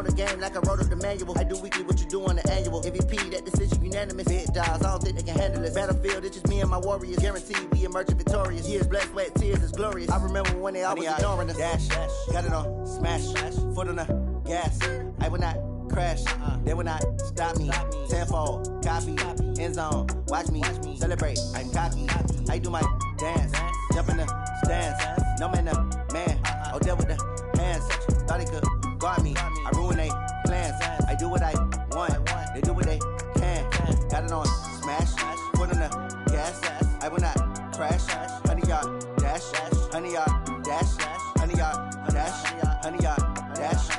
know the game like I wrote up the manual. I do weekly what you do on the annual. MVP, that decision unanimous. Big dogs, I don't think they can handle it. Battlefield, it's just me and my warriors. Guaranteed we emerging victorious. Years, blood, sweat, tears is glorious. I remember when they always ignoring us. Dash, got it on, smash, foot on the gas. I will not crash, they will not stop me. Tenfold, copy, end zone, watch me celebrate. I'm cocky, I do my dance, jump in the stands. No man, the man, oh, there with the hands. Thought he could guard me, I ruin they plans. I do what I want, they do what they can. Got it on, smash, foot on the gas. I will not crash, 100-yard dash, 100-yard dash, 100-yard dash, 100-yard dash.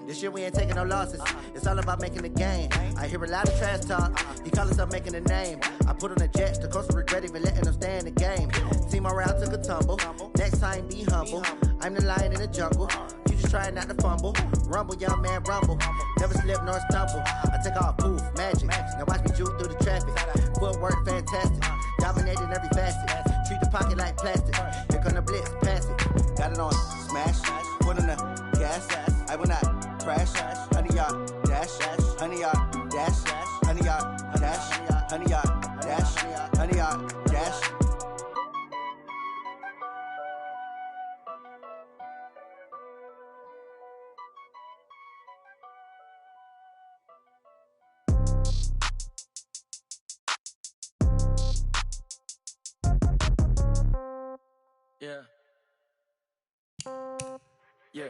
This year we ain't taking no losses. It's all about making the game. I hear a lot of trash talk. He call himself making a name. I put on the jets. The coast will regret even letting them stay in the game. Team morale took a tumble. Next time be humble. I'm the lion in the jungle. You just trying not to fumble. Rumble, young man, rumble. Never slip nor stumble. I take off, poof, magic. Now watch me juke through the traffic. Footwork fantastic. Dominating every facet. Treat the pocket like plastic. Here come the blitz, pass it. Got it on, smash. Put on the gas. I will not crash, 100-yard dash, 100-yard dash, 100-yard dash, 100-yard dash, 100-yard dash. Yeah. Yeah.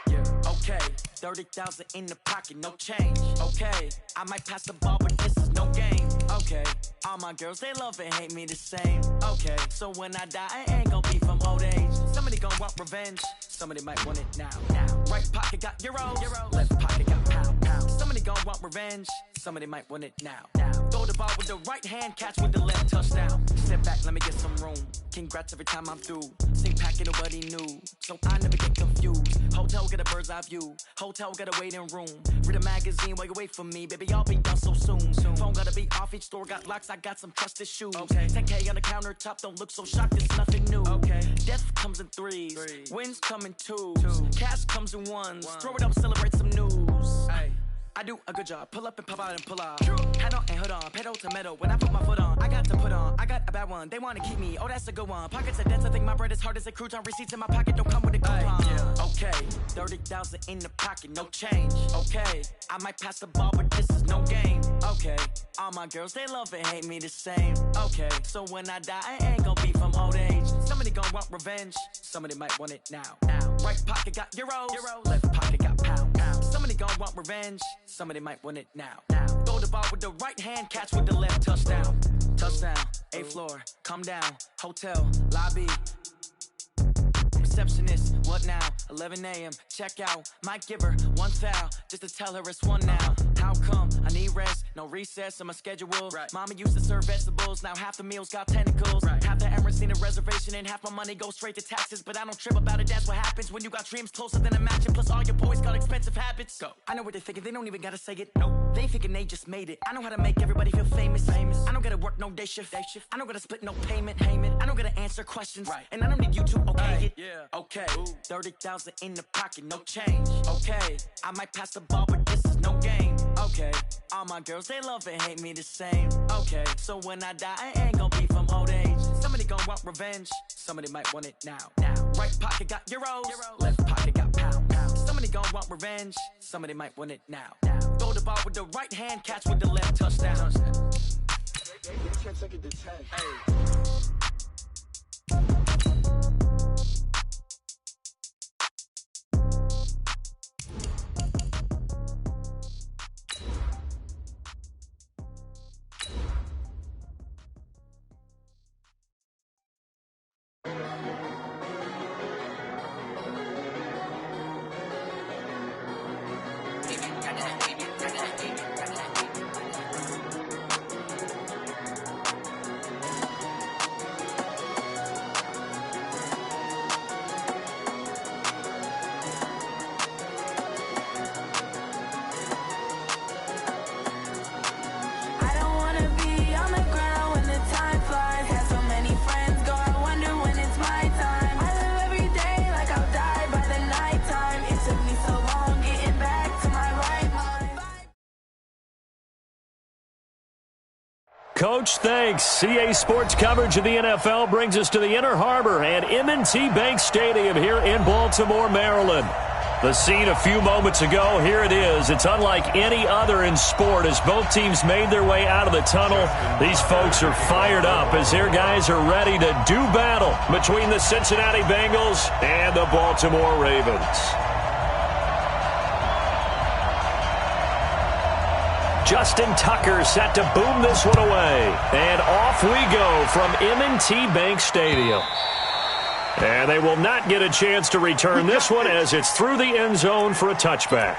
Yeah. Okay. 30,000 in the pocket, no change. Okay. I might pass the ball, but this is no game. Okay. All my girls, they love and hate me the same. Okay. So when I die, I ain't gonna be from old age. Somebody gonna want revenge. Somebody might want it now. Right pocket got euros. Left pocket got pound. Somebody gonna want revenge. Somebody might want it now. Throw the ball with the right hand, catch with the left, touchdown. Step back, let me get some room. Congrats every time I'm through. Same packet, nobody knew. So I never get confused. Hotel get a bird's eye view. Hotel get a waiting room. Read a magazine while you wait for me. Baby, I'll be done so soon. Phone gotta be off, each store got locks. I got some trusted shoes. Okay. 10K on the countertop, don't look so shocked, it's nothing new. Okay. Death comes in threes. Wins come in twos. Cash comes in ones. Throw it up, celebrate some news. Hey. I do a good job, pull up and pop out and pull off. Head on and hood on, pedal to metal. When I put my foot on, I got to put on. I got a bad one, they wanna keep me, oh that's a good one. Pockets are dense, I think my bread is hard as a crouton. Receipts in my pocket don't come with a coupon. Okay, 30,000 in the pocket, no change. Okay, I might pass the ball, but this is no game. Okay, all my girls, they love and hate me the same. Okay, so when I die, I ain't gonna be from old age. Somebody gonna want revenge, somebody might want it now. Right pocket got euros. Left pocket got pound. Somebody gonna want revenge, somebody might want it now. Throw the ball with the right hand, catch with the left, touchdown. Touchdown, 8th floor, come down, hotel, lobby. Receptionist, what now? 11 a.m., check out. Might give her one foul, just to tell her it's one now. How come? I need rest, no recess in my schedule. Mama used to serve vegetables, now half the meals got tentacles. Half the Emirates need a reservation and half my money goes straight to taxes. But I don't trip about it, that's what happens when you got dreams closer than a matching. Plus all your boys got expensive habits. Go. I know what they're thinking, they don't even gotta say it. Nope. They thinking they just made it. I know how to make everybody feel famous. I don't gotta work no day shift. I don't gotta split no payment. I don't gotta answer questions. And I don't need you to okay it. Okay, 30,000 in the pocket, no change. Okay, I might pass the ball, but this is no game. Okay, all my girls, they love and hate me the same. Okay, so when I die, I ain't gonna be from old age. Somebody gonna want revenge, somebody might want it now. Right pocket got euros, left pocket got pound. Somebody gonna want revenge, somebody might want it now. Throw the ball with the right hand, catch with the left, touchdown. They can't take it to 10. Coach. Thanks. CA Sports coverage of the NFL brings us to the Inner Harbor and M&T Bank Stadium here in Baltimore, Maryland. The scene a few moments ago, here it is. It's unlike any other in sport as both teams made their way out of the tunnel. These folks are fired up as their guys are ready to do battle between the Cincinnati Bengals and the Baltimore Ravens. Justin Tucker set to boom this one away. And off we go from M&T Bank Stadium. And they will not get a chance to return this one as it's through the end zone for a touchback.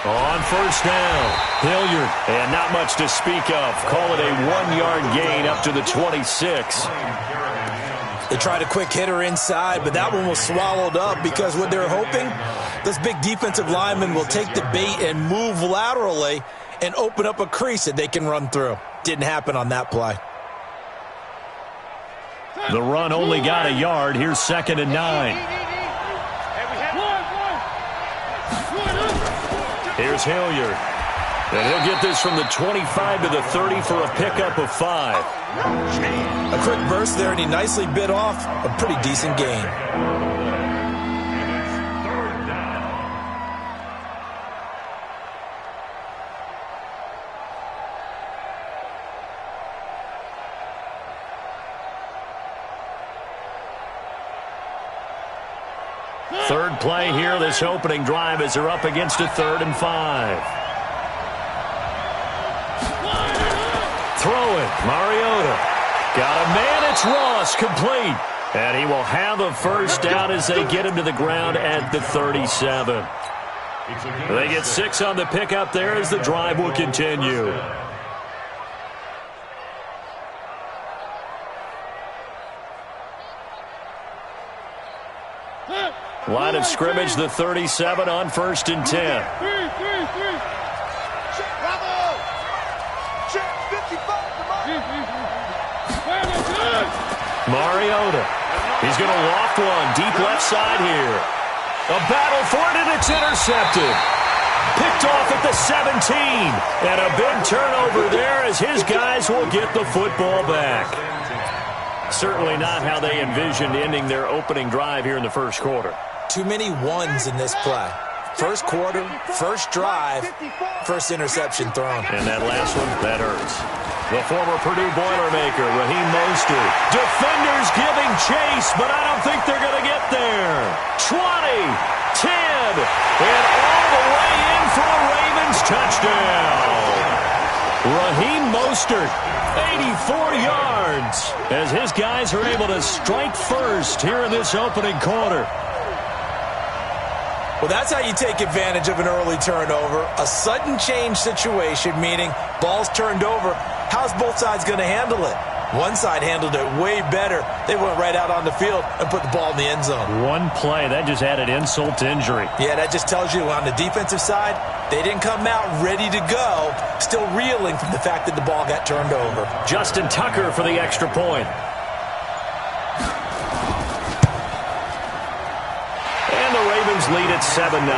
On first down, Hilliard, and not much to speak of. Call it a 1-yard gain up to the 26. They tried a quick hitter inside, but that one was swallowed up because what they're hoping, this big defensive lineman will take the bait and move laterally and open up a crease that they can run through. Didn't happen on that play. The run only got a yard. Here's 2nd and 9. Here's Hilliard. And he'll get this from the 25 to the 30 for a pickup of 5. A quick burst there, and he nicely bit off a pretty decent gain. Third play here, this opening drive as they're up against a 3rd and 5. Throw it, Mariota. Got a man, it's Ross, complete. And he will have a first down as they get him to the ground at the 37. They get 6 on the pickup there as the drive will continue. Line of scrimmage, the 37 on 1st and 10. Mariota. He's going to loft one deep left side here. A battle for it, and it's intercepted. Picked off at the 17. And a big turnover there as his guys will get the football back. Certainly not how they envisioned ending their opening drive here in the first quarter. Too many ones in this play. First quarter, first drive, first interception thrown. And that last one, that hurts. The former Purdue Boilermaker, Raheem Mostert. Defenders giving chase, but I don't think they're going to get there. 20, 10, and all the way in for a Ravens touchdown. Raheem Mostert, 84 yards, as his guys are able to strike first here in this opening quarter. Well, that's how you take advantage of an early turnover. A sudden change situation, meaning ball's turned over. How's both sides going to handle it? One side handled it way better. They went right out on the field and put the ball in the end zone. One play, that just added insult to injury. Yeah, that just tells you on the defensive side, they didn't come out ready to go, still reeling from the fact that the ball got turned over. Justin Tucker for the extra point. And the Ravens lead at 7-0.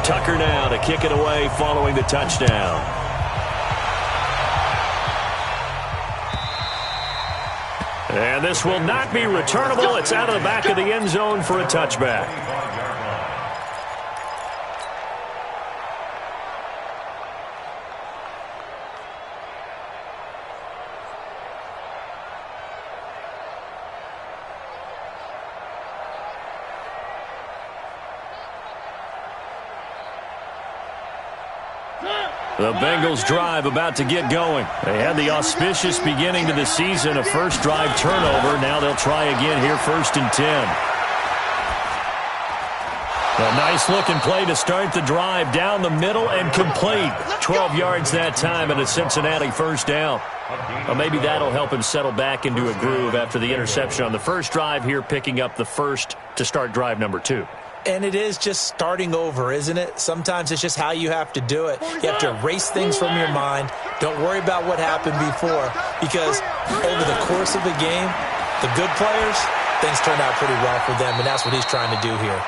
Tucker now to kick it away following the touchdown. And this will not be returnable. It's out of the back of the end zone for a touchback. The Bengals drive about to get going. They had the auspicious beginning to the season, a first drive turnover. Now they'll try again here, 1st and 10. A nice-looking play to start the drive down the middle and complete. 12 yards that time and a Cincinnati first down. Well, maybe that'll help him settle back into a groove after the interception on the first drive here, picking up the first to start drive number 2. And it is just starting over, isn't it? Sometimes it's just how you have to do it. You have to erase things from your mind. Don't worry about what happened before, because over the course of a game, the good players, things turn out pretty well for them, and that's what he's trying to do here.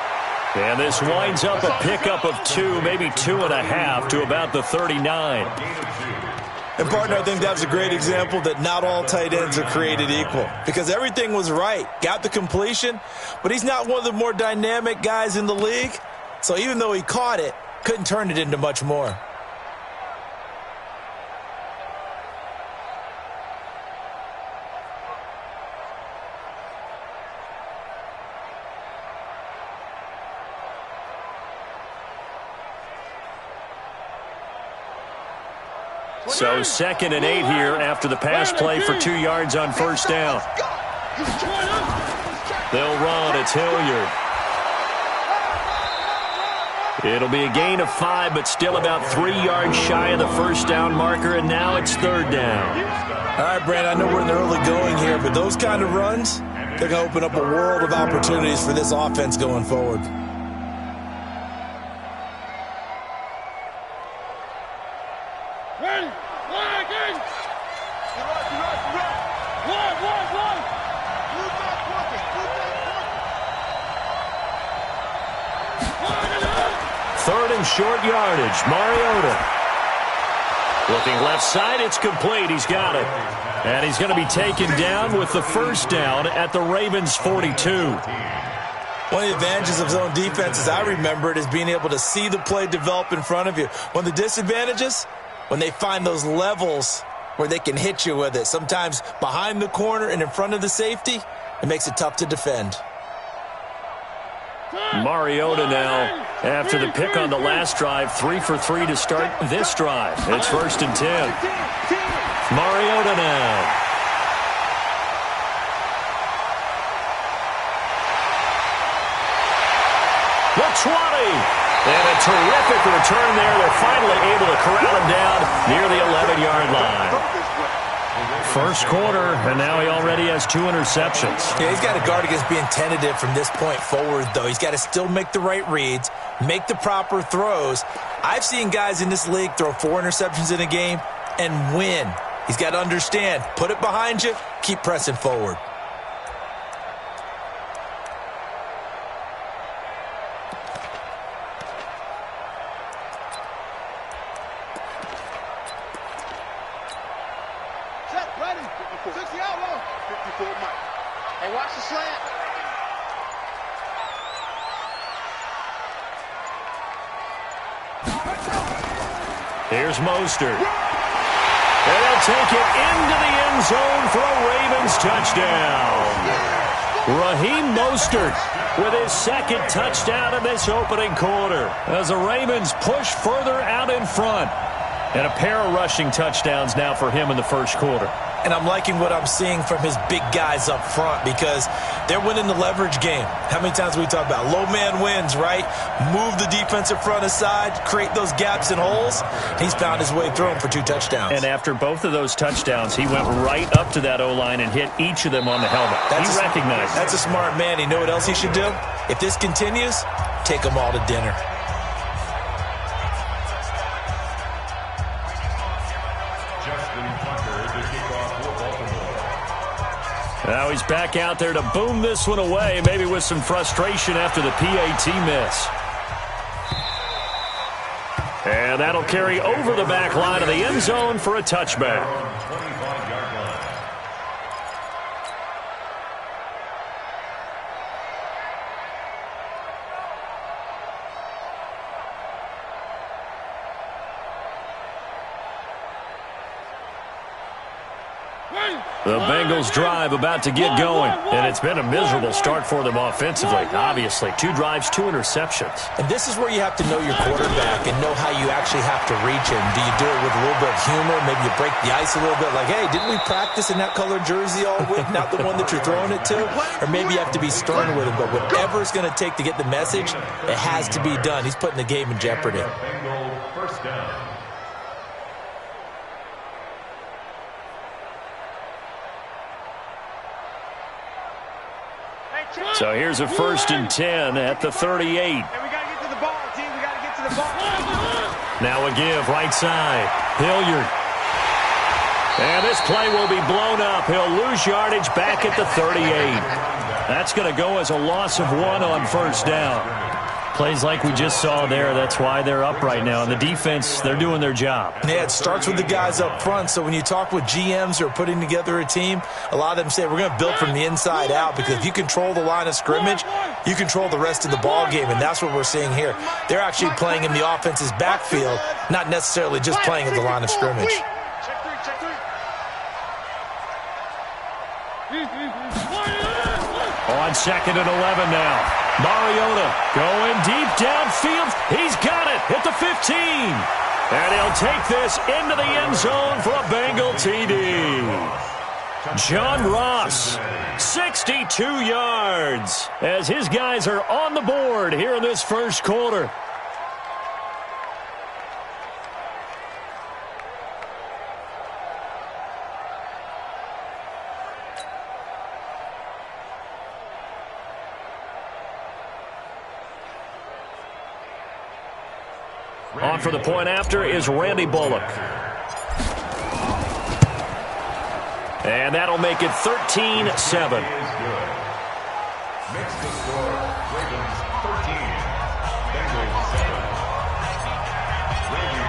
And this winds up a pickup of 2, maybe 2.5 to about the 39. And, partner, I think that was a great example that not all tight ends are created equal, because everything was right. Got the completion, but he's not one of the more dynamic guys in the league. So even though he caught it, couldn't turn it into much more. So 2nd and 8 here after the pass play for 2 yards on first down. They'll run. It's Hilliard. It'll be a gain of 5, but still about 3 yards shy of the first down marker, and now it's 3rd down. All right, Brandon, I know we're in the early going here, but those kind of runs, they're going to open up a world of opportunities for this offense going forward. Short yardage, Mariota. Looking left side, it's complete. He's got it. And he's going to be taken down with the first down at the Ravens' 42. One of the advantages of zone defense, as I remember it, is being able to see the play develop in front of you. One of the disadvantages, when they find those levels where they can hit you with it. Sometimes behind the corner and in front of the safety, it makes it tough to defend. Mariota now, after the pick on the last drive, 3 for 3 to start this drive. It's 1st and 10. Mariota now. The 20. And a terrific return there. They're finally able to corral him down near the 11-yard line. First quarter, and now he already has 2 interceptions. Yeah, he's got to guard against being tentative from this point forward, though. He's got to still make the right reads, make the proper throws. I've seen guys in this league throw 4 interceptions in a game and win. He's got to understand, put it behind you, keep pressing forward. Here's Mostert. And they'll take it into the end zone for a Ravens touchdown. Raheem Mostert with his 2nd touchdown in this opening quarter as the Ravens push further out in front. And a pair of rushing touchdowns now for him in the first quarter. And I'm liking what I'm seeing from his big guys up front because they're winning the leverage game. How many times we talk about low man wins, right? Move the defensive front aside, create those gaps and holes. He's found his way through them for 2 touchdowns. And after both of those touchdowns, he went right up to that O-line and hit each of them on the helmet. He recognized it. That's a smart man. You know what else he should do? If this continues, take them all to dinner. Now he's back out there to boom this one away, maybe with some frustration after the PAT miss. And that'll carry over the back line of the end zone for a touchback. The Bengals drive about to get going, and it's been a miserable start for them offensively. Obviously, 2 drives, 2 interceptions. And this is where you have to know your quarterback and know how you actually have to reach him. Do you do it with a little bit of humor? Maybe you break the ice a little bit like, hey, didn't we practice in that colored jersey all week, not the one that you're throwing it to? Or maybe you have to be stern with him, but whatever it's going to take to get the message, it has to be done. He's putting the game in jeopardy. First down. So here's a 1st and 10 at the 38. Hey, we got to get to the ball, team. We got to get to the ball. Now a give, right side. Hilliard. And this play will be blown up. He'll lose yardage back at the 38. That's going to go as a loss of 1 on 1st down. Plays like we just saw there. That's why they're up right now. And the defense, they're doing their job. Yeah, it starts with the guys up front. So when you talk with GMs who are putting together a team, a lot of them say we're going to build from the inside out, because if you control the line of scrimmage, you control the rest of the ball game, and that's what we're seeing here. They're actually playing in the offense's backfield, not necessarily just playing at the line of scrimmage. On 2nd and 11 now. Mariota going deep downfield. He's got it at the 15. And he'll take this into the end zone for a Bengal TD. John Ross, 62 yards, as his guys are on the board here in this first quarter. On for the point after is Randy Bullock. And that'll make it 13-7. Makes the score Ravens 13, Bengals 7.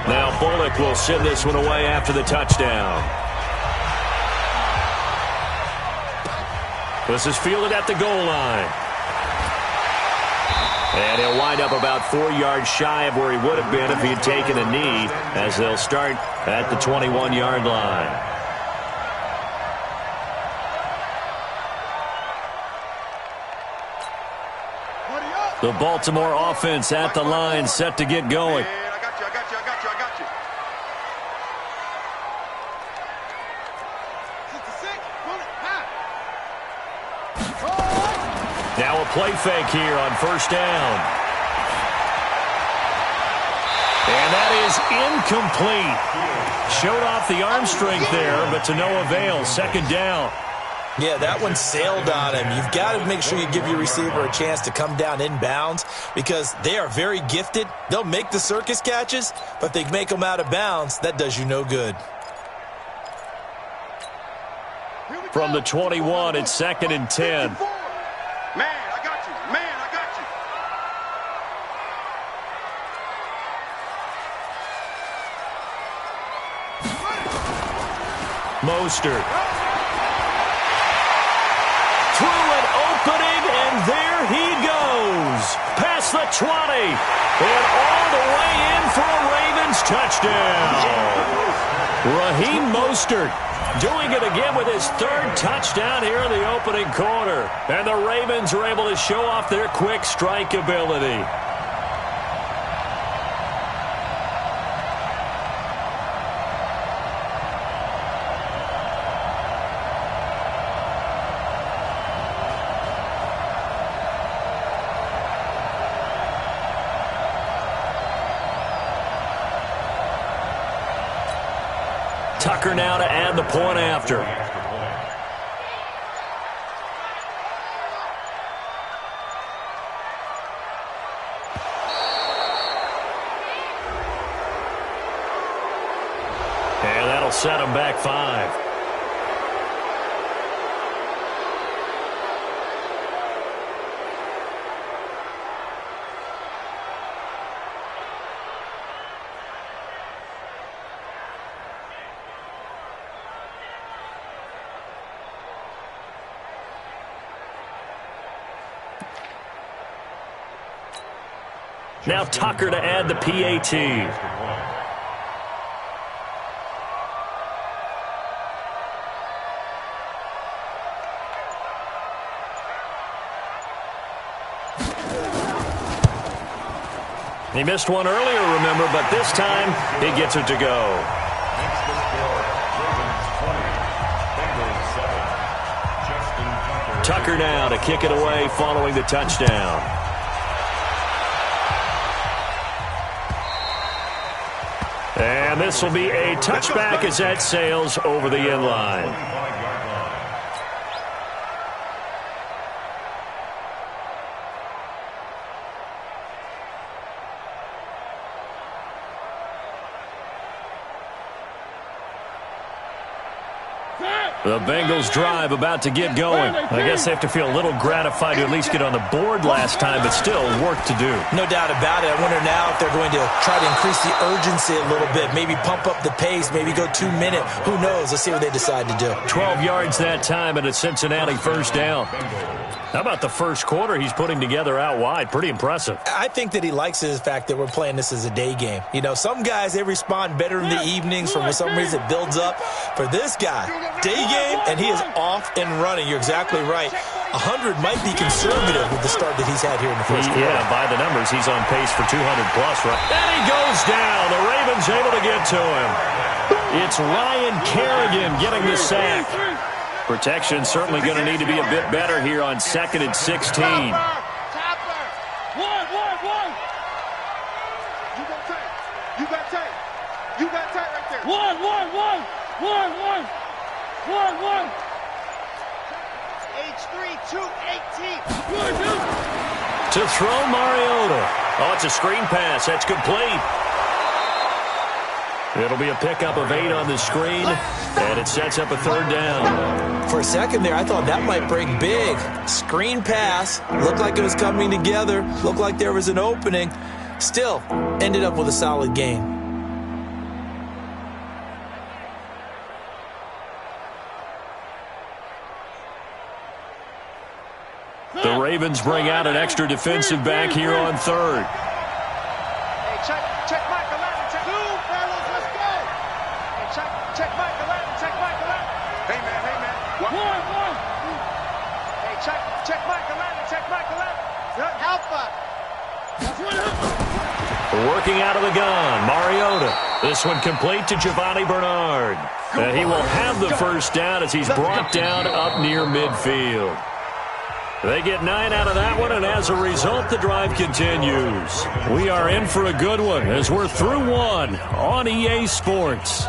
Now Bullock will send this one away after the touchdown. This is fielded at the goal line. And he'll wind up about 4 yards shy of where he would have been if he had taken a knee, as they'll start at the 21-yard line. The Baltimore offense at the line, set to get going. I got you. Now a play fake here on 1st down. And that is incomplete. Showed off the arm strength there, but to no avail. 2nd down. Yeah, that one sailed on him. You've got to make sure you give your receiver a chance to come down inbounds, because they are very gifted. They'll make the circus catches, but they make them out of bounds. That does you no good. From the 21, it's 2nd and 10. Man, I got you. Mostert. Through an opening, and there he goes. Past the 20. And all the way in for a Ravens touchdown. Raheem Mostert doing it again with his 3rd touchdown here in the opening quarter. And the Ravens are able to show off their quick strike ability. Tucker now to add the point after. And that'll set him back 5. Now Tucker to add the PAT. He missed one earlier, remember, but this time he gets it to go. Makes the score Ravens 20, Bengals 7. Justin Tucker now to kick it away following the touchdown. And this will be a touchback as that sails over the end line. The Bengals drive about to get going. I guess they have to feel a little gratified to at least get on the board last time, but still work to do. No doubt about it. I wonder now if they're going to try to increase the urgency a little bit, maybe pump up the pace, maybe go 2 minute. Who knows? Let's see what they decide to do. 12 yards that time and a Cincinnati first down. How about the first quarter he's putting together out wide? Pretty impressive. I think that he likes the fact that we're playing this as a day game. You know, some guys, they respond better in the evenings. For some reason, it builds up. For this guy, day game, and he is off and running. You're exactly right. 100 might be conservative with the start that he's had here in the first quarter. Yeah, by the numbers, he's on pace for 200-plus, right? And he goes down. The Ravens able to get to him. It's Ryan Kerrigan getting the sack. Protection certainly going to need to be a bit better here on 2nd and 16. One. You got tight. You got tight right there. One. H3 218. To throw Mariota. Oh, it's a screen pass. That's complete. It'll be a pickup of 8 on the screen, and it sets up a third down. For a second there, I thought that might break big. Screen pass. Looked like it was coming together. Looked like there was an opening. Still, ended up with a solid gain. The Ravens bring out an extra defensive back here on third. Hey, check Mike 11. Check 2, fellas, let's go. Hey, check Mike 11. Check Mike 11. Hey, man. One. Hey, check Mike 11. Check Mike 11. Alpha. Working out of the gun, Mariota. This one complete to Giovanni Bernard. He will have the first down as he's brought down up near midfield. They get 9 out of that one, and as a result, the drive continues. We are in for a good one as we're through one on EA Sports.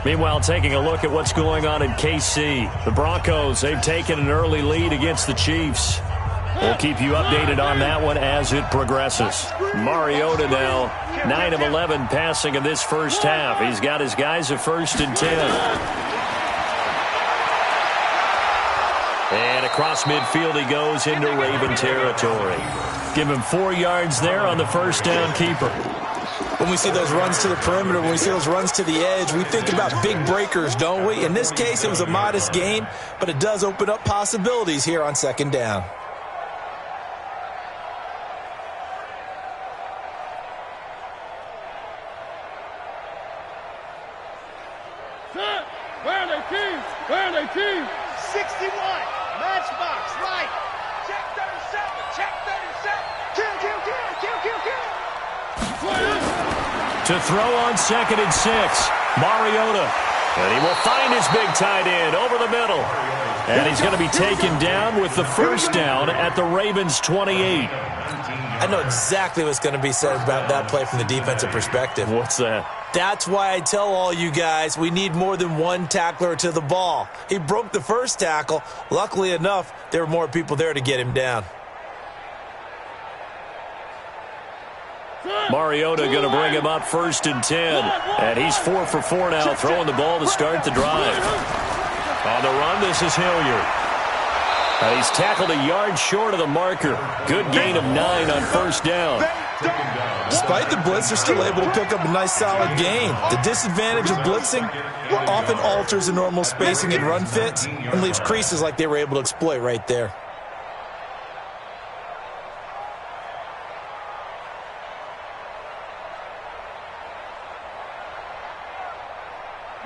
Meanwhile, taking a look at what's going on in KC. The Broncos, they've taken an early lead against the Chiefs. We'll keep you updated on that one as it progresses. Mariota now, 9 of 11 passing in this first half. He's got his guys at 1st and 10. And across midfield he goes into Raven territory. Give him 4 yards there on the first down keeper. When we see those runs to the perimeter, when we see those runs to the edge, we think about big breakers, don't we? In this case, it was a modest gain, but it does open up possibilities here on 2nd down. Where are they, team? 61. Matchbox, right. Check 37. Check 37. Kill. To throw on 2nd and 6. Mariota. And he will find his big tight end over the middle. And he's going to be taken down with the first down at the Ravens' 28. I know exactly what's going to be said about that play from the defensive perspective. What's that? That's why I tell all you guys we need more than one tackler to the ball. He broke the first tackle. Luckily enough, there were more people there to get him down. Mariota going to bring him up 1st and 10. And he's 4 for 4 now, throwing the ball to start the drive. On the run, this is Hilliard. And he's tackled a yard short of the marker. Good gain of 9 on 1st down. Despite the blitz, they're still able to pick up a nice solid gain. The disadvantage of blitzing often alters the normal spacing and run fits and leaves creases like they were able to exploit right there.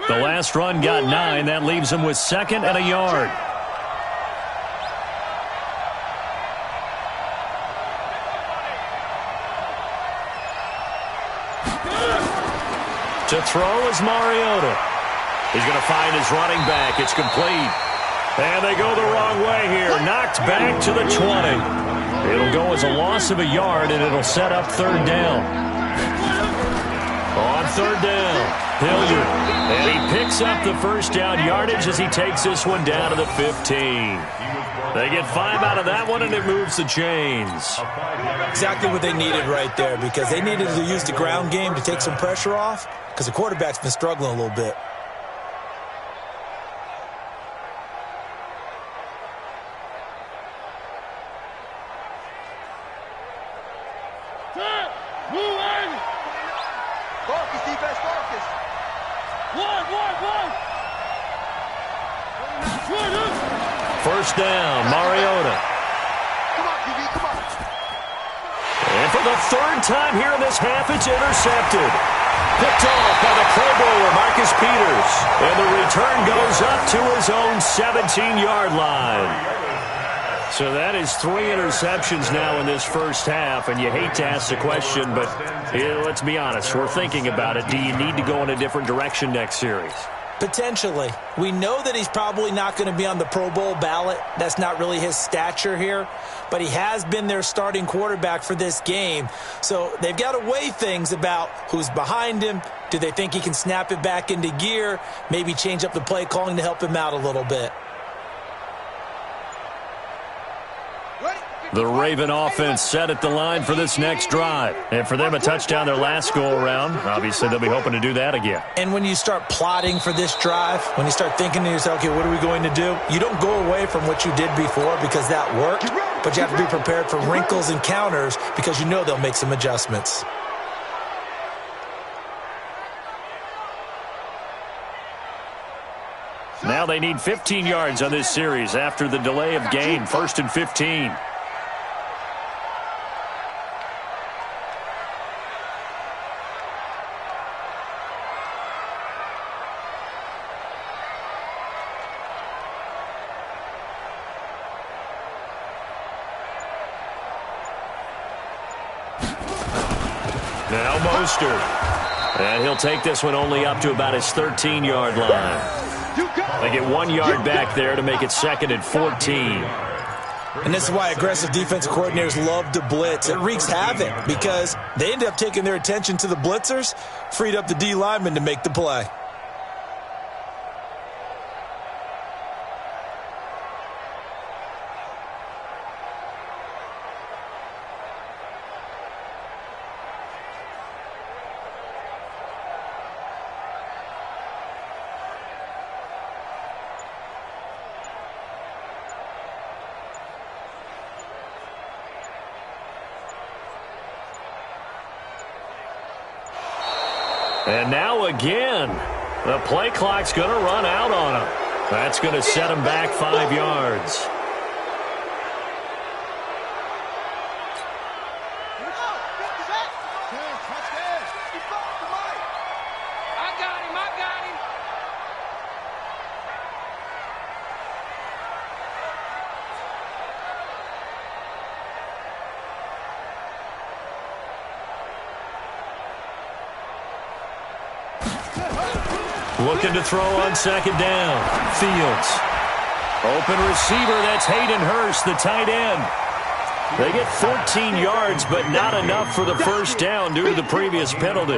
The last run got 9. That leaves him with 2nd and a yard. To throw is Mariota. He's going to find his running back. It's complete. And they go the wrong way here. Knocked back to the 20. It'll go as a loss of a yard, and it'll set up third down. On third down, Hilliard. And he picks up the first down yardage as he takes this one down to the 15. They get 5 out of that one, and it moves the chains. Exactly what they needed right there, because they needed to use the ground game to take some pressure off, because the quarterback's been struggling a little bit. First down, Mariota. And for the third time here in this half, it's intercepted. Picked off by the Pro Bowler, Marcus Peters. And the return goes up to his own 17-yard line. So that is 3 interceptions now in this first half, and you hate to ask the question, but let's be honest, we're thinking about it. Do you need to go in a different direction next series? Potentially. We know that he's probably not going to be on the Pro Bowl ballot. That's not really his stature here. But he has been their starting quarterback for this game. So they've got to weigh things about who's behind him. Do they think he can snap it back into gear? Maybe change up the play calling to help him out a little bit. The Raven offense set at the line for this next drive. And for them, a touchdown their last go-around. Obviously, they'll be hoping to do that again. And when you start plotting for this drive, when you start thinking to yourself, okay, what are we going to do? You don't go away from what you did before because that worked, but you have to be prepared for wrinkles and counters because you know they'll make some adjustments. Now they need 15 yards on this series after the delay of game. 1st and 15. Now Mostert. And he'll take this one only up to about his 13-yard line. They get 1 yard back there to make it 2nd and 14. And this is why aggressive defensive coordinators love to blitz. It wreaks havoc because they end up taking their attention to the blitzers, freed up the D lineman to make the play. And now again, the play clock's going to run out on him. That's going to set him back 5 yards. Looking to throw on 2nd down. Fields. Open receiver, that's Hayden Hurst, the tight end. They get 14 yards, but not enough for the first down due to the previous penalty.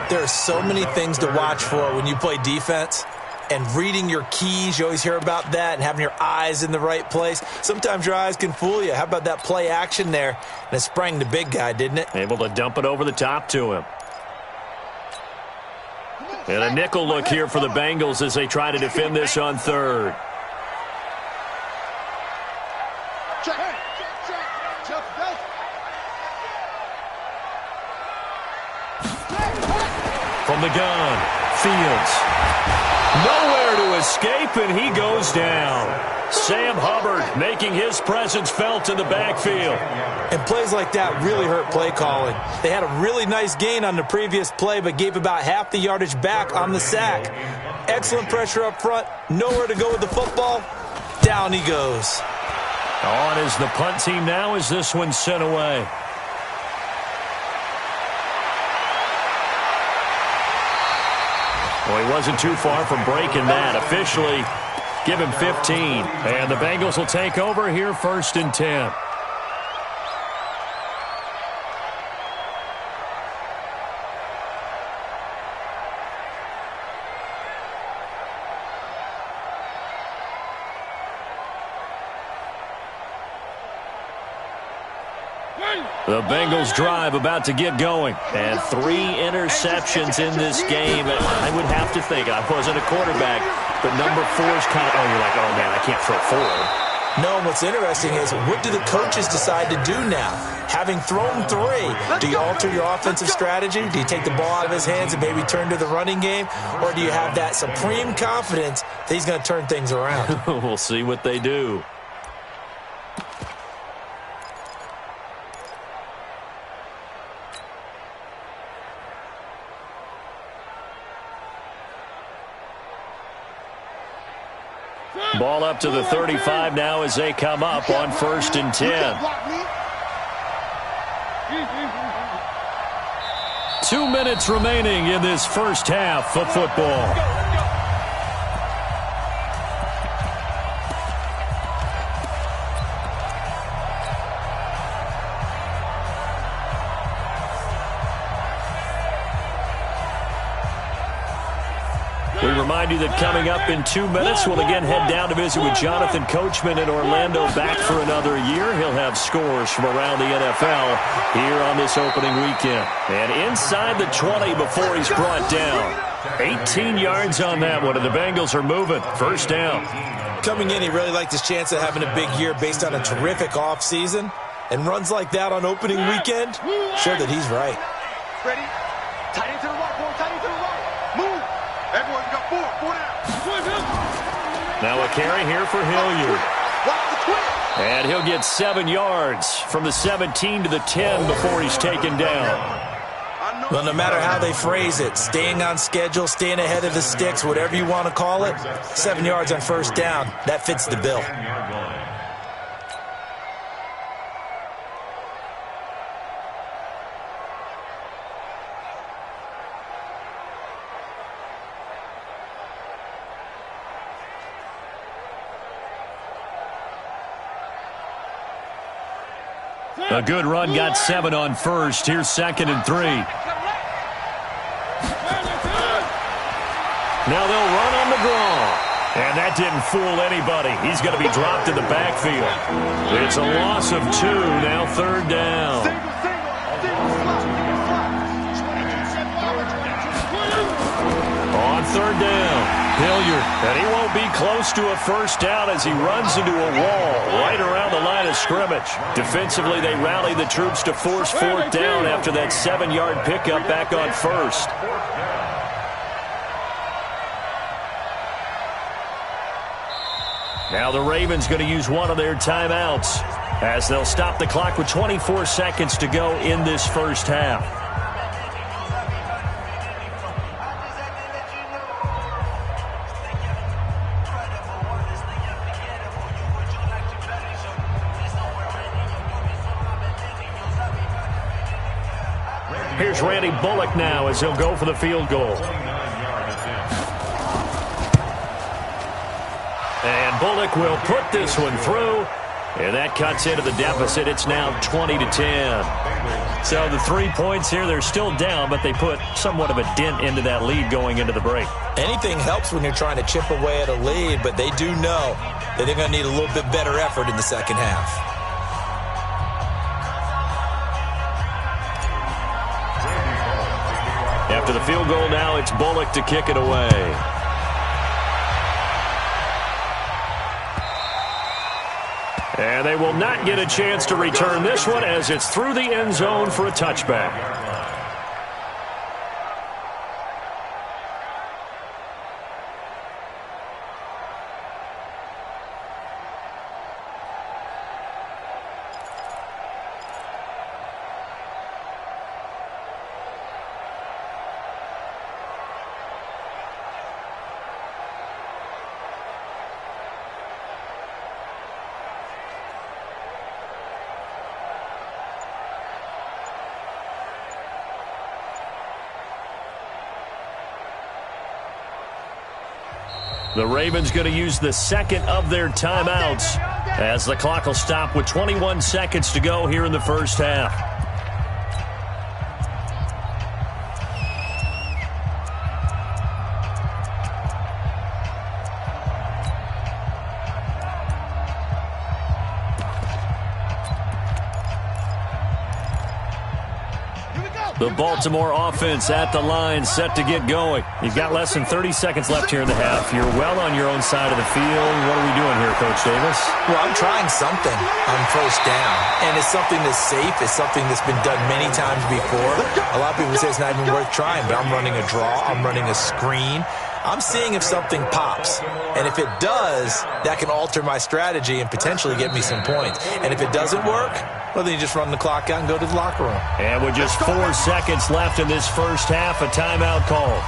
There are so many things to watch for when you play defense. And reading your keys, you always hear about that, and having your eyes in the right place. Sometimes your eyes can fool you. How about that play action there? And it sprang the big guy, didn't it? Able to dump it over the top to him. And a nickel look here for the Bengals as they try to defend this on 3rd. From the gun, Fields. Nowhere to escape, and he goes down. Sam Hubbard making his presence felt in the backfield. And plays like that really hurt play calling. They had a really nice gain on the previous play, but gave about half the yardage back on the sack. Excellent pressure up front. Nowhere to go with the football. Down he goes. On is the punt team now as this one's sent away. Well, he wasn't too far from breaking that. Officially, give him 15. And the Bengals will take over here 1st and 10. The Bengals drive about to get going. And 3 interceptions in this game. I would have to think, I wasn't a quarterback, but number 4 is kind of, you're like, oh, man, I can't throw 4. No, what's interesting is what do the coaches decide to do now? Having thrown 3, do you alter your offensive strategy? Do you take the ball out of his hands and maybe turn to the running game? Or do you have that supreme confidence that he's going to turn things around? We'll see what they do. Ball up to the 35 now as they come up on 1st and 10. 2 minutes remaining in this first half of football. We remind you that coming up in 2 minutes, we'll again head down to visit with Jonathan Coachman in Orlando, back for another year. He'll have scores from around the NFL here on this opening weekend. And inside the 20 before he's brought down. 18 yards on that one, and the Bengals are moving. 1st down. Coming in, he really liked his chance of having a big year based on a terrific offseason. And runs like that on opening weekend, sure that he's right. Ready? Tight into the right, boy. Tight into the right. Move. Everyone got 4 down. Now a carry here for Hilliard. And he'll get 7 yards from the 17 to the 10 before he's taken down. Well, no matter how they phrase it, staying on schedule, staying ahead of the sticks, whatever you want to call it, 7 yards on 1st down, that fits the bill. A good run, got 7 on 1st. Here's 2nd and 3. Now they'll run on the draw. And that didn't fool anybody. He's going to be dropped in the backfield. It's a loss of 2, now 3rd down. On 3rd down, Hilliard. And he won't be close to a 1st down as he runs into a wall right around the line of scrimmage. Defensively, they rally the troops to force 4th down after that 7-yard pickup back on 1st. Now the Ravens going to use one of their timeouts as they'll stop the clock with 24 seconds to go in this first half. Here's Randy Bullock now as he'll go for the field goal. And Bullock will put this one through, and that cuts into the deficit. It's now 20-10. So the 3 points here, they're still down, but they put somewhat of a dent into that lead going into the break. Anything helps when you're trying to chip away at a lead, but they do know that they're going to need a little bit better effort in the second half. After the field goal now, it's Bullock to kick it away. And they will not get a chance to return this one as it's through the end zone for a touchback. The Ravens going to use the second of their timeouts as the clock will stop with 21 seconds to go here in the first half. The Baltimore offense at the line, set to get going. You've got less than 30 seconds left here in the half. You're well on your own side of the field. What are we doing here, Coach Davis? Well, I'm trying something on first down, and it's something that's safe. It's something that's been done many times before. A lot of people say it's not even worth trying, but I'm running a draw. I'm running a screen. I'm seeing if something pops. And if it does, that can alter my strategy and potentially get me some points. And if it doesn't work, well, then you just run the clock out and go to the locker room. And with just 4 seconds left in this first half, a timeout call.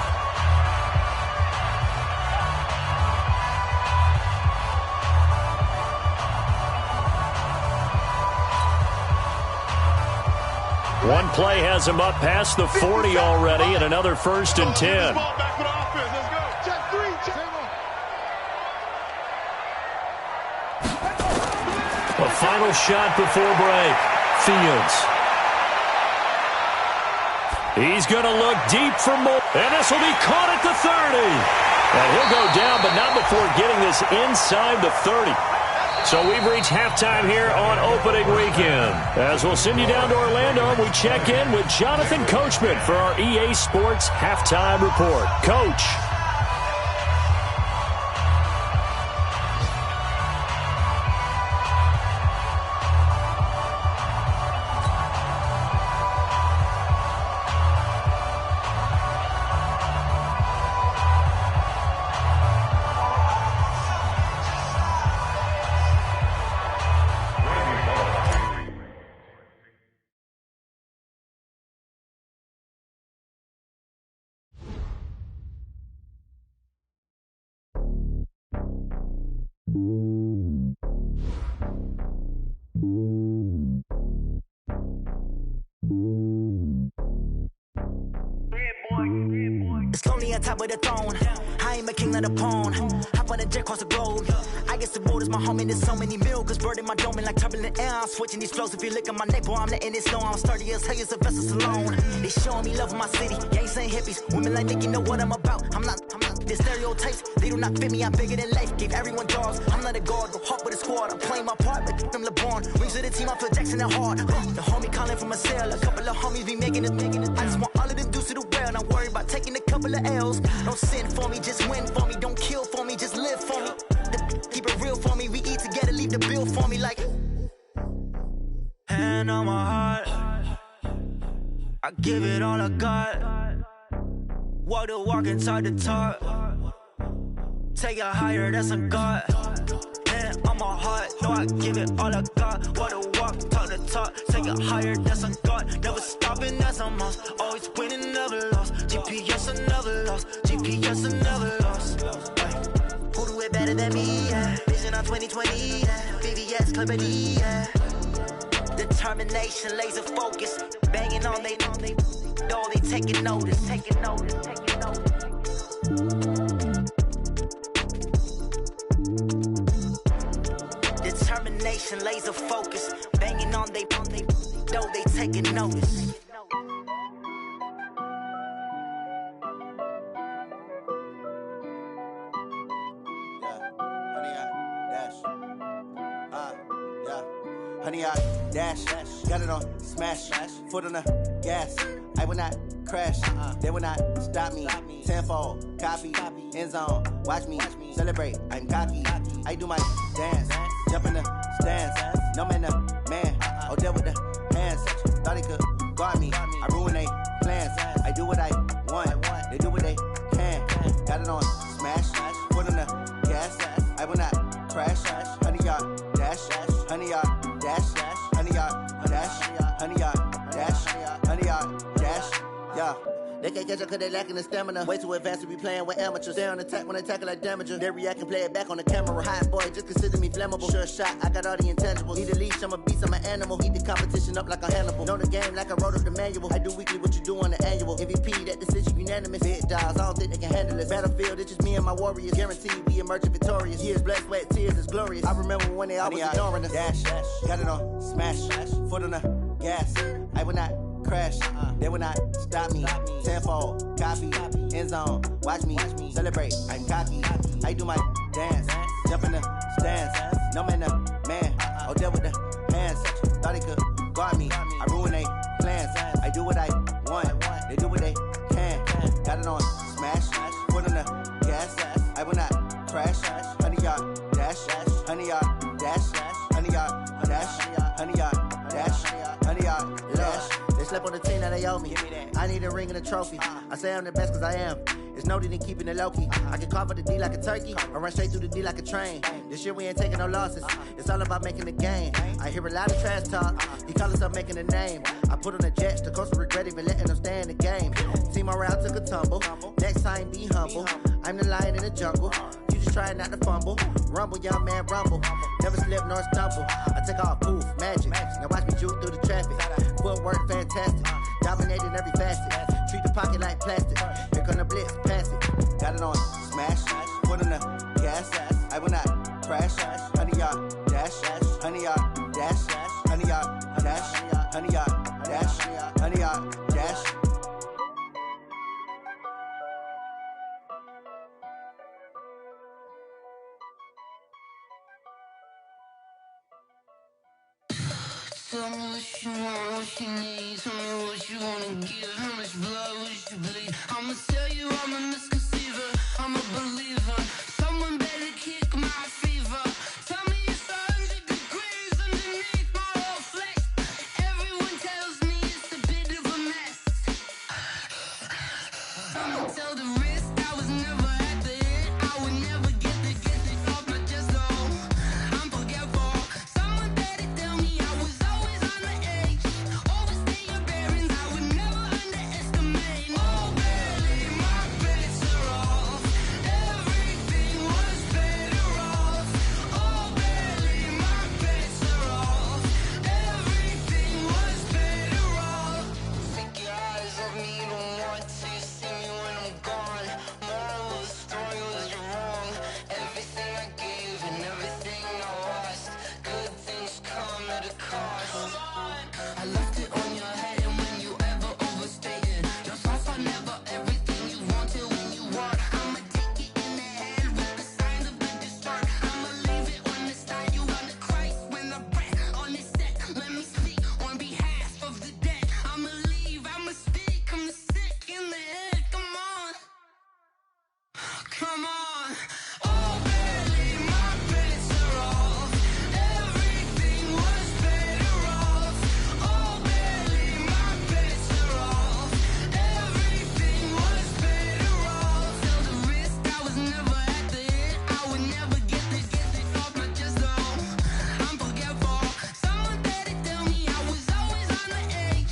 One play has him up past the 40 already, and another 1st and 10. A final shot before break. Fields. He's going to look deep for more. And this will be caught at the 30. And he'll go down, but not before getting this inside the 30. So we've reached halftime here on opening weekend. As we'll send you down to Orlando, we check in with Jonathan Coachman for our EA Sports Halftime Report. Coach. It's lonely on top of the throne. I ain't a king of the pawn. Hop on a jet across the globe. I guess the road is my home and there's so many milk. Bird in my dome and like turbulent air. I'm switching these flows. If you look at my neck, boy, I'm letting it snow. I'm sturdy as hell as a vessel alone. They showing me love in my city. Gangs ain't hippies. Women like Nick, you know what I'm about. I'm not the stereotypes. They do not fit me. I'm bigger than life. Gave everyone dogs. I'm not a guard. Go hard with a squad. I'm playing my part, but them LeBron. Rings of the team. I feel Jackson and hard. The homie calling from a cell. A couple of homies be making it. I just want all of them dudes to do well. Not worry about taking a couple of L's. Don't sin for me, just win for me. Don't kill for me, just live for me. Keep it real for me. We eat together, leave the bill for me like. Hand on my heart, I give it all I got. Walk the walk and talk the talk. Take it higher, that's a God. Hand on my heart, no, I give it all I got. Walk the walk, talk the talk. Take it higher, that's a God. Never stopping, that's a must. Always winning, never lost. GPS, I never lost. GPS, I never lost. Who do it better than me? Yeah. Vision on 2020. Yeah. VVS, Clippity. Yeah. Determination, laser focus. Banging on they know they taking notice. Taking notice. Taking notice. Determination, laser focus. Banging on they know they taking notice. Honey, I dash, got it on smash, foot on the gas. I will not crash, they will not stop me. Tenfold, copy, end zone, watch me celebrate. I'm cocky, I do my dance, jump in the stands. No man, the man, oh, deal with the hands. Thought he could guard me, I ruin they plans. I do what I want, they do what they can. Got it on smash, foot on the gas. I will not crash, honey, y'all dash, honey, y'all. Honey, y'all, dash, honey, y'all, dash, honey, y'all, dash, yeah. They can't catch up cause they lacking the stamina. Way too advanced to be playing with amateurs. Stay on attack when they tackle like damager. They react and play it back on the camera. Hot boy, just consider me flammable. Sure shot, I got all the intangibles. Need a leash, I'm a beast, I'm an animal. Heat the competition up like a Hannibal. Know the game like I wrote up the manual. I do weekly what you do on the annual. MVP, that decision, you unanimous. Big dogs, I don't think they can handle us. Battlefield, it's just me and my warriors. Guaranteed we emerging victorious. Years, blood, sweat, tears, it's glorious. I remember when they always ignoring us. Dash, got it on, smash, foot on the gas. I will not crash, they will not stop me. Tenfold, copy, end zone, watch me celebrate. I'm cocky, I do my dance, jump in the stands. No man, the man, oh, there with the hands. Thought he could guard me, I ruin they plans. I do what I want, they do what they can. Got it on, smash, foot on the gas. I will not crash, 100-yard dash, 100-yard dash, 100-yard dash, 100-yard dash, 100-yard dash. They slept on the team that they owe me. I need a ring and a trophy. I say I'm the best cause I am. It's noted in keeping it low-key. I can carve up the D like a turkey or run straight through the D like a train. This year we ain't taking no losses. It's all about making the game. I hear a lot of trash talk. He call himself making a name. I put on the jets. The coach will regret even letting them stay in the game. Team around took a tumble. Next time be humble. I'm the lion in the jungle. You just trying not to fumble. Rumble, young man, rumble. Never slip nor stumble. I take off, poof, magic. Now watch me juke through the traffic. Footwork fantastic. Dominating every facet. Treat the pocket like plastic. Here come the blitz, pass it. Got it on, smash. Foot on the gas. I will not crash. 100-yard dash. 100-yard dash. 100-yard dash. 100-yard dash. 100-yard dash. Tell me what you want, what you need. Tell me what you wanna give. How much blood would you bleed? I'ma tell you I'm a misconceiver. I'm a believer. Someone better kick my fever. Tell me it's 100 degrees underneath my whole flesh. Everyone tells me it's a bit of a mess. I'ma tell the risk I was never at the hit. I would never get this off my chest though. I'm forgetful. Someone better tell me I was always on the edge. Overstay your bearings, I would never underestimate. Oh, barely, my bets are off. Everything was better off. Oh, barely, my bets are off. Everything was better off. Take your eyes off me, you don't want to see me when I'm gone. Moral of the story was you're wrong. Everything I gave and everything I lost. Good things come at a cost. I left it on your head, and when you ever overstay it, your thoughts are never everything you wanted when you want. I'ma take it in the head with the signs of the distort. I'ma leave it on the side. You on the Christ when the breath on this set. Let me speak on behalf of the dead. I'ma leave, I'ma speak. I'm the sick in the head. Come on, come on. Oh, barely, my bets are off. Everything was better off. Oh, barely, my bets are off. Everything was better off. Tell the risk I was never at the hit. I would never get this off my chest though. I'm forgetful. Someone better tell me I was always on the edge.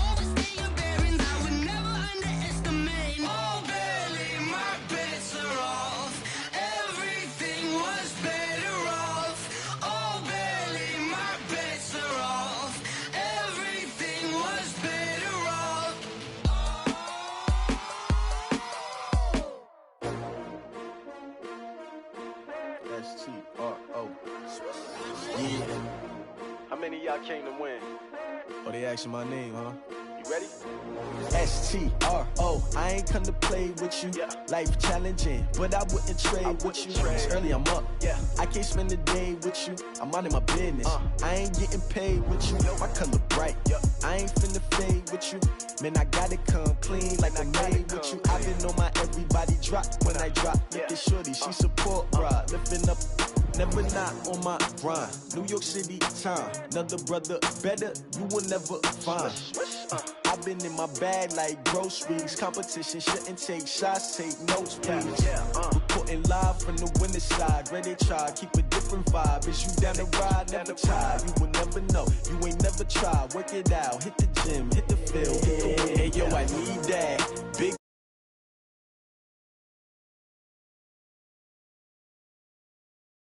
Overstay your bearings, I would never underestimate. Oh, barely, my bets are off. Everything was better off. Oh, barely, my bets are off. Everything was better off. S-T-R-O. Yeah. How many of y'all came to win? Oh, they asking my name, huh? You ready? S-T-R-O. I ain't come to play with you. Yeah. Life challenging, but I wouldn't trade with you. It's early, I'm up. Yeah. I can't spend the day with you. I'm minding my business. I ain't getting paid with you. My color bright. I ain't finna fade with you. Man, I gotta come clean like I made with you. I've been on my everybody drop when I drop. Look at shorty, she support ride. Lifting up, never not on my grind. New York City time. Another brother better, you will never find. I've been in my bag like groceries. Competition shouldn't take shots, take notes, please. Reporting live from the winter side. Ready to try, keep a different vibe. Is you down the ride? Never tired. You will never know. You ain't never tried. Work it out. Hit the gym, hit the field. Hey yo, I need